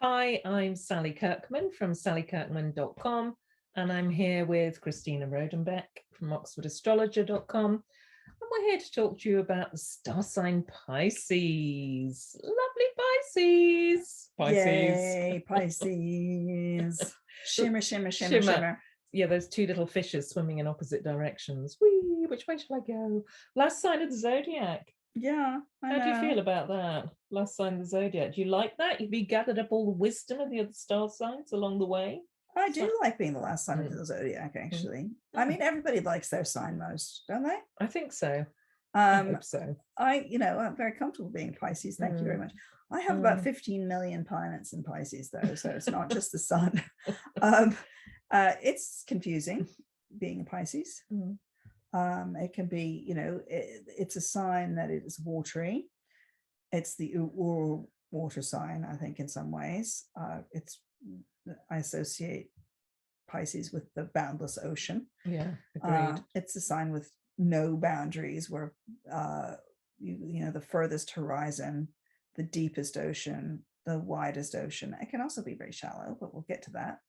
Hi, I'm Sally Kirkman from sallykirkman.com, and I'm here with Christina Rodenbeck from oxfordastrologer.com. And we're here to talk to you about the star sign Pisces. Lovely Pisces. Yay, Pisces. Shimmer, shimmer, shimmer, shimmer. Yeah, those two little fishes swimming in opposite directions. Whee, which way shall I go? Last sign of the zodiac. Yeah, I How know. do you feel about that? Last sign of the zodiac. Do you like that? Have you gathered up all the wisdom of the other star signs along the way? I do like being the last sign of the zodiac, actually. I mean, everybody likes their sign most, don't they? I think so. I hope so. I'm very comfortable being Pisces. Thank you very much. I have about 15 million planets in Pisces, though, so it's not just the sun. It's confusing being a Pisces. It can be, it's a sign that it is watery. It's the water sign, I think, in some ways. I associate Pisces with the boundless ocean. Yeah, agreed. It's a sign with no boundaries, where the furthest horizon, the deepest ocean, the widest ocean. It can also be very shallow, but we'll get to that.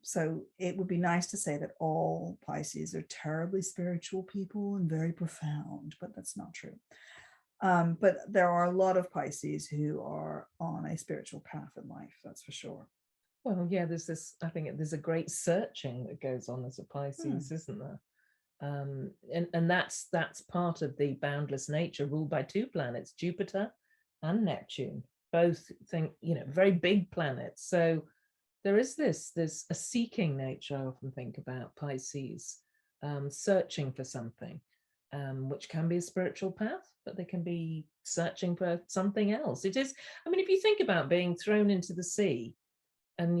So it would be nice to say that all Pisces are terribly spiritual people and very profound, but that's not true. But there are a lot of Pisces who are on a spiritual path in life, that's for sure. Well, yeah, I think there's a great searching that goes on as a Pisces, isn't there? And that's part of the boundless nature ruled by two planets, Jupiter and Neptune, both very big planets. So there's a seeking nature. I often think about Pisces, searching for something, which can be a spiritual path, but they can be searching for something else. It is, I mean, if you think about being thrown into the sea and,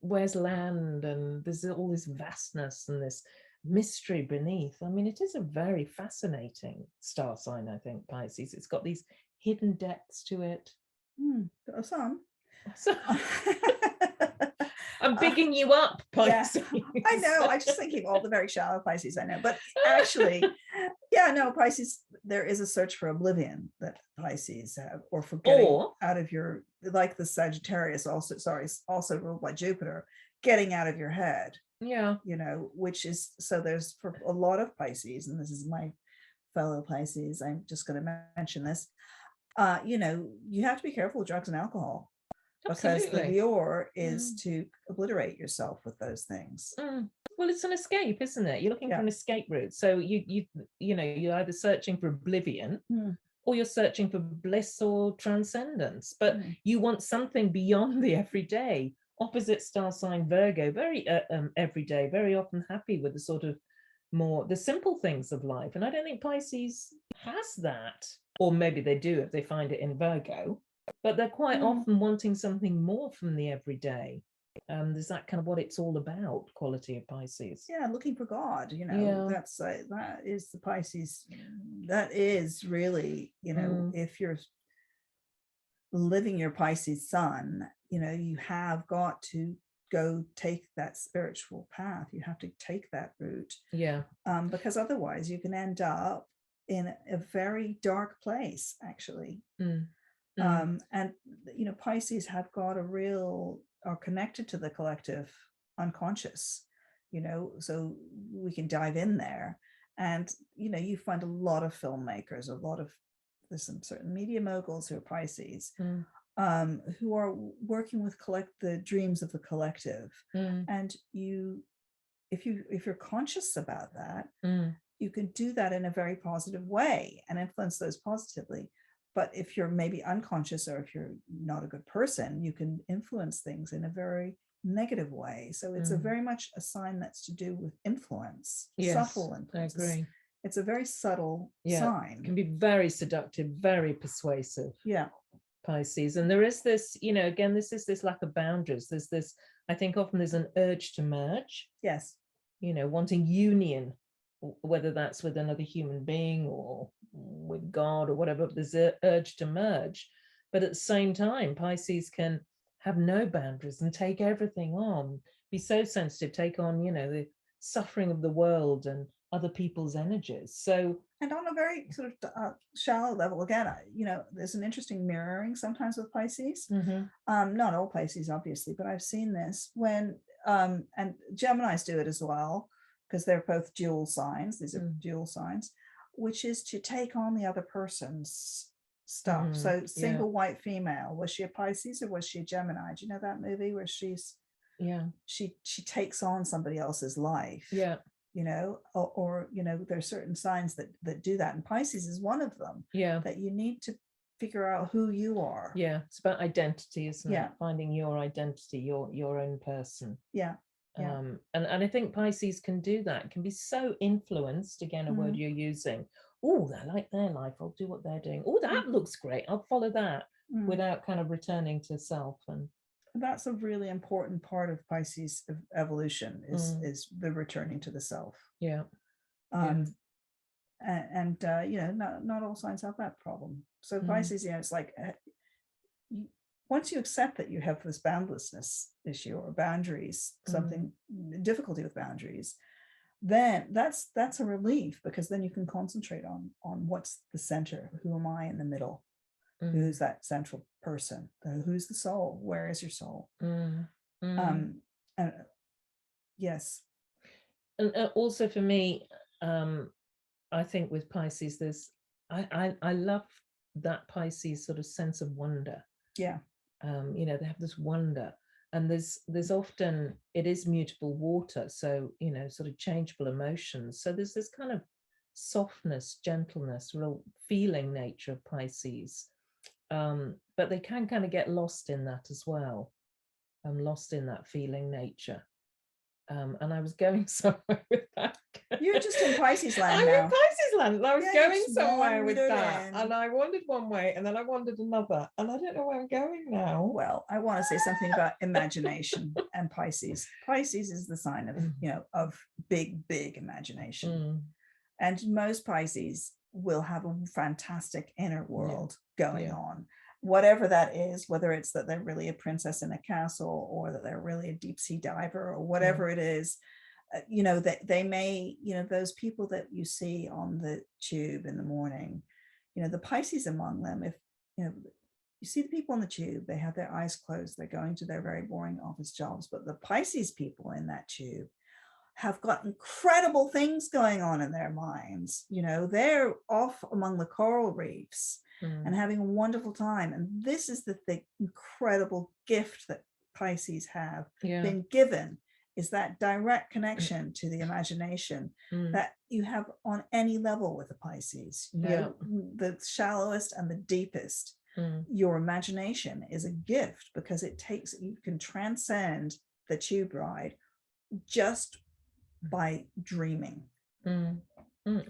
where's land, and there's all this vastness and this mystery beneath. I mean, it is a very fascinating star sign, I think, Pisces. It's got these hidden depths to it. Some. I'm bigging you up, Pisces. Yeah, I know. I just think of all the very shallow Pisces I know. But actually, Pisces, there is a search for oblivion that Pisces have, or for getting out of your, like the Sagittarius also ruled by Jupiter, getting out of your head. Yeah. Which is, so there's, for a lot of Pisces, and this is my fellow Pisces, I'm just going to mention this, you have to be careful with drugs and alcohol. Absolutely. Because the lure is to obliterate yourself with those things. Well, it's an escape, isn't it? You're looking for an escape route. So you're either searching for oblivion or you're searching for bliss or transcendence, but you want something beyond the everyday. Opposite star sign Virgo, very everyday, very often happy with the sort of more the simple things of life. And I don't think Pisces has that, or maybe they do if they find it in Virgo, but they're quite often wanting something more from the everyday. There's that kind of what it's all about, quality of Pisces. Yeah, looking for God, that's that is the Pisces. That is really, if you're living your Pisces sun, you have got to go take that spiritual path. You have to take that route. Yeah. Because otherwise you can end up in a very dark place, actually. And Pisces have got are connected to the collective unconscious, so we can dive in there. And you find a lot of filmmakers, there's some certain media moguls who are Pisces, who are working with the dreams of the collective. And if you're conscious about that, you can do that in a very positive way and influence those positively. But if you're maybe unconscious, or if you're not a good person, you can influence things in a very negative way. So it's a very much a sign that's to do with influence, subtle influence. I agree. It's a very subtle sign. It can be very seductive, very persuasive. Yeah. Pisces. And there is this, again, this is this lack of boundaries. There's this, I think often there's an urge to merge. Yes. Wanting union, whether that's with another human being or with God or whatever, there's an urge to merge. But at the same time, Pisces can have no boundaries and take everything on, be so sensitive, take on, the suffering of the world and other people's energies. So, and on a very sort of shallow level, again, there's an interesting mirroring sometimes with Pisces. Not all Pisces, obviously, but I've seen this when, and Geminis do it as well, because they're both dual signs. These are dual signs, which is to take on the other person's stuff. So Single White Female, was she a Pisces or was she a Gemini? Do you know that movie where she takes on somebody else's life? Or there's certain signs that do that, and Pisces is one of them. That you need to figure out who you are. It's about identity, isn't it? Finding your identity, your own person. And I think Pisces can do that. It can be so influenced, again, a word you're using. Oh, I like their life, I'll do what they're doing. Oh, that looks great, I'll follow that, without kind of returning to self. And that's a really important part of Pisces evolution, is the returning to the self. Not all signs have that problem. So Pisces, it's like, once you accept that you have this boundlessness issue or boundaries, something difficulty with boundaries, then that's a relief, because then you can concentrate on what's the center. Who am I in the middle? Who's that central person? Who's the soul? Where is your soul? Yes. And also for me, I think with Pisces, there's I love that Pisces sort of sense of wonder. They have this wonder, and there's often, it is mutable water, so sort of changeable emotions. So there's this kind of softness, gentleness, real feeling nature of Pisces, but they can kind of get lost in that as well. I'm lost in that feeling nature. And I was going somewhere with that. You're just in Pisces land I'm now. in Pisces land, and I was going somewhere with that. And I wandered one way, and then I wandered another, and I don't know where I'm going now. Well, I want to say something about imagination and Pisces. Pisces is the sign of of big imagination, and most Pisces will have a fantastic inner world going on. Whatever that is, whether it's that they're really a princess in a castle, or that they're really a deep sea diver, or whatever it is, that they may, those people that you see on the tube in the morning, the Pisces among them, if, you see the people on the tube, they have their eyes closed, they're going to their very boring office jobs, but the Pisces people in that tube have got incredible things going on in their minds. They're off among the coral reefs and having a wonderful time. And this is the incredible gift that Pisces have been given, is that direct connection to the imagination that you have on any level with the Pisces. The shallowest and the deepest. Your imagination is a gift, because you can transcend the tube ride just by dreaming.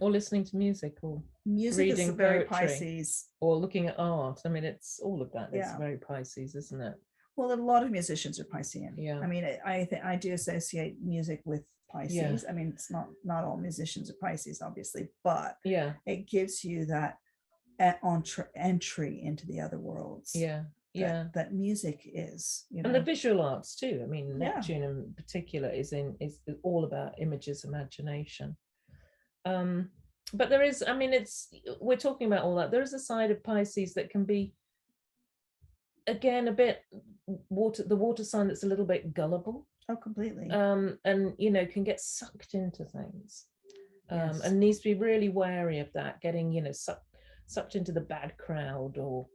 Or listening to music, or reading is very Pisces, or looking at art. I mean, it's all of that. It's very Pisces, isn't it? Well, a lot of musicians are Piscean. I mean, I do associate music with Pisces. I mean, it's not all musicians are Pisces, obviously, but it gives you that entry into the other worlds. That music is, and the visual arts too. I mean, Neptune in particular is all about images, imagination. But there is, I mean, we're talking about all that. There is a side of Pisces that can be, again, a bit the water sign that's a little bit gullible. Oh, completely. And can get sucked into things, and needs to be really wary of that, getting sucked into the bad crowd, or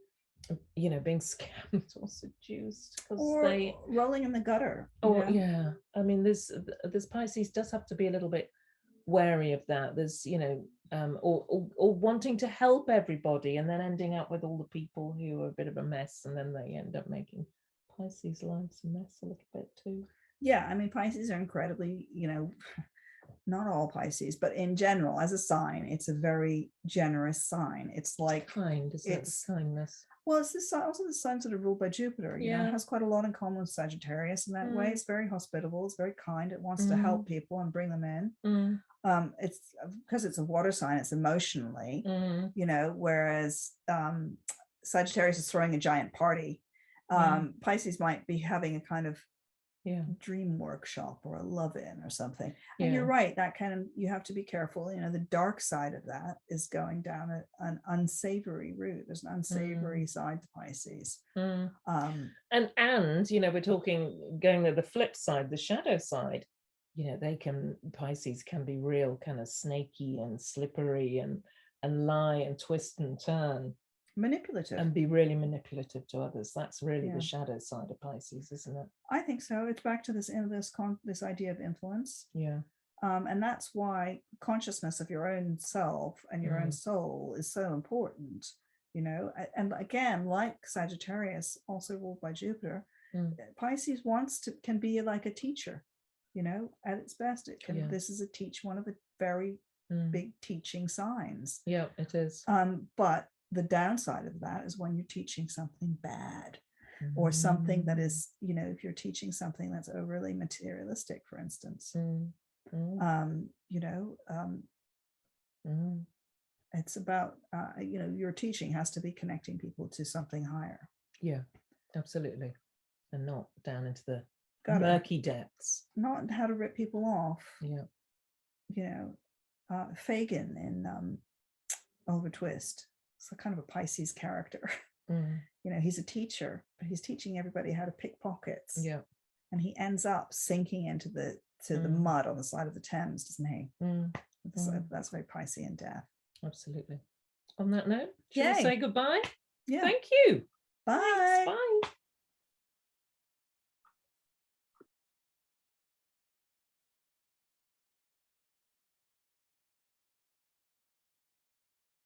being scammed or seduced, or rolling in the gutter. I mean, this Pisces does have to be a little bit wary of that. There's or wanting to help everybody, and then ending up with all the people who are a bit of a mess, and then they end up making Pisces lives a mess a little bit too. I mean, Pisces are incredibly, not all Pisces, but in general, as a sign, it's a very generous sign. It's like kind, isn't it? It's kindness. Well, it's also the sign sort of ruled by Jupiter. It has quite a lot in common with Sagittarius in that way. It's very hospitable. It's very kind. It wants to help people and bring them in. It's because it's a water sign. It's emotionally, whereas Sagittarius is throwing a giant party. Pisces might be having a kind of dream workshop or a love-in or something. And you're right, that kind of, you have to be careful. You know, the dark side of that is going down an unsavory route. There's an unsavory side to Pisces. And you know, we're talking going to the flip side, the shadow side. You know, Pisces can be real kind of snaky and slippery and lie and twist and turn, manipulative, and be really manipulative to others. That's really the shadow side of Pisces, isn't it? I think so. It's back to this idea of influence. And that's why consciousness of your own self and your own soul is so important, you know. And again, like Sagittarius, also ruled by Jupiter, Pisces can be like a teacher, you know, at its best. It can, this is one of the very big teaching signs. Yeah, it is. But the downside of that is when you're teaching something bad, or something that is, you know, if you're teaching something that's overly materialistic, for instance, you know, it's about, you know, your teaching has to be connecting people to something higher. Yeah, absolutely. And not down into the murky depths. Not how to rip people off. Yeah. You know, Fagin in Oliver Twist, it's a kind of a Pisces character. You know, he's a teacher, but he's teaching everybody how to pick pockets. Yeah. And he ends up sinking into the mud on the side of the Thames, doesn't he? So that's very Piscean death. Absolutely. On that note, shall we say goodbye? Yeah. Thank you. Bye. Thanks. Bye.